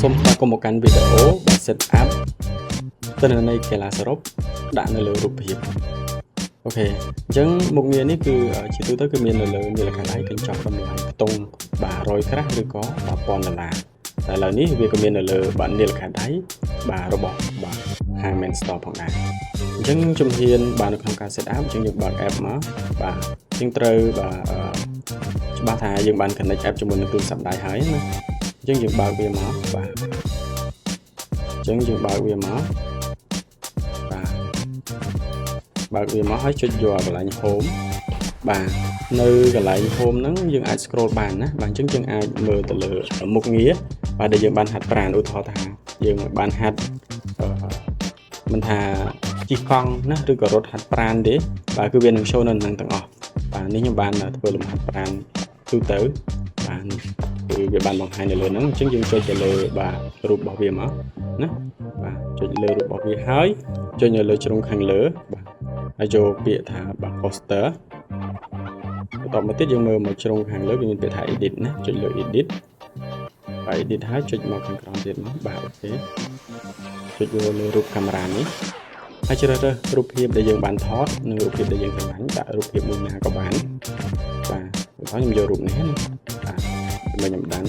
សូមស្វាគមន៍មកកាន់វីដេអូ set up ទិន្នន័យកីឡាសរុបដាក់នៅលើរូបភាពអូខេអញ្ចឹងមុខងារនេះគឺជាទូទៅគឺមាននៅលើនីលខណ្ឌដៃកញ្ចប់តម្លៃខ្ទង់បាទ100ក្រាស់ឬក៏$1000តែឥឡូវនេះវាក៏មាននៅលើបាទនីលខណ្ឌដៃបាទរបស់បាទហាង Main Store ផងដែរអញ្ចឹងជំហានបាទនៅក្នុងការ set up អញ្ចឹងយើងបើក app មកបាទយើងត្រូវបាទច្បាស់ថាយើងបាន connect app ជាមួយនឹងទូរស័ព្ទដៃហើយណាអញ្ចឹងយើងបើកវាមកបាទអញ្ចឹងយើងបើកវាមកបាទបើកវាមកហើយចុចយកកន្លែង home បាទនៅកន្លែង home ហ្នឹងយើងអាច scroll បានណាបាទអញ្ចឹងយើងអាចមើលទៅលើមុខងារបាទដែលយើងបានហាត់ប្រាណឧទាហរណ៍ថាយើងបានហាត់មិនថាជិះកង់ណាឬក៏រត់ហាត់ប្រាណទេបាទគឺវានឹង show នៅនឹងទាំងអស់បាទនេះខ្ញុំបានធ្វើលំហាត់ប្រាណទូទៅបាទគឺវាបានបង្ហាញនៅលើហ្នឹងអញ្ចឹងយើងចុចទៅលើបាទរូបរបស់វាមកណាបាទចុចលើរូបរបស់វាហើយចុចនៅលើជ្រុងខាងលើបាទហើយចូលពាក្យថាបាទ poster បន្តមកទៀតយើងមើលមកជ្រុងខាងលើវាមានពាក្យថា edit ណាចុចលើ edit បាទ edit ហើយចុចមកខាងក្រោមទៀតមកបាទអូខេចុចយកលើរូបកាមេរ៉ានេះហើយជ្រើសរើសរូបភាពដែលយើងបានថតនិងរូបភាពដែលយើងស្រឡាញ់ដាក់រូបភាពមួយណាក៏បានបាទឧទាហរណ៍ខ្ញុំយករូបនេះណាបាទខ្ញុំដាន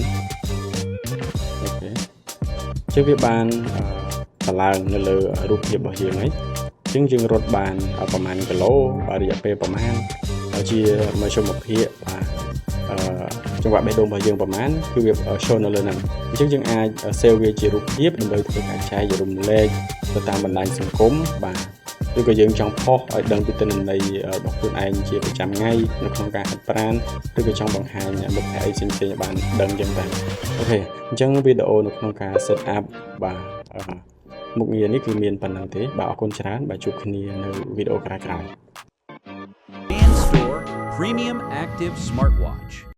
អូខេជឿវាបានតម្លើងនៅលើរូបភាពរបស់យើងហើយអញ្ចឹងយើងរត់បានប្រហែលគីឡូបាទរយៈពេលប្រហែលជាមធ្យមភាពបាទចង្វាក់បេះដូងរបស់យើងប្រហែលគឺវា show នៅលើហ្នឹងអញ្ចឹងយើងអាច save វាជារូបភាពដើម្បីធ្វើការចែករំលែកទៅតាមបណ្ដាញសង្គមបាទឬក៏យើងចង់ផុសឲ្យដឹងពីទិន្នន័យរបស់ខ្លួនឯងជាប្រចាំថ្ងៃនៅក្នុងការហាត់ប្រាណឬក៏ចង់បង្ហាញមិត្តភក្តិផ្សេងៗឲ្យបានដឹងចឹងទៅអូខេអញ្ចឹងវីដេអូនៅក្នុងការ set up បាទមុខងារនេះគឺមានប៉ុណ្ណឹងទេបាទអរគុណច្រើនបាទជួបគ្នានៅវីដេអូក្រោយៗ Main Store Premium Active Smartwatch